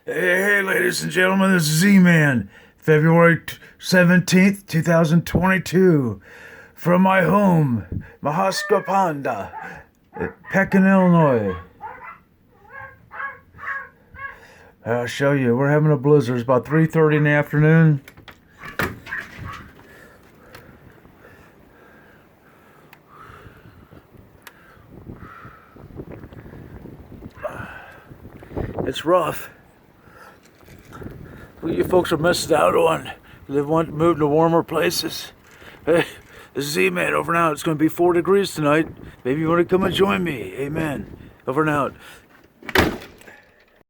Hey, ladies and gentlemen, this is Z-Man, February 17th, 2022, from my home, Mahaskapanda, Pekin, Illinois. I'll show you, we're having a blizzard. It's about 3:30 in the afternoon. It's rough. What you folks are missing out on. They want to move to warmer places. Hey, this is Z-Man over and out. It's going to be 4 degrees tonight. Maybe you want to come and join me. Amen. Over and out.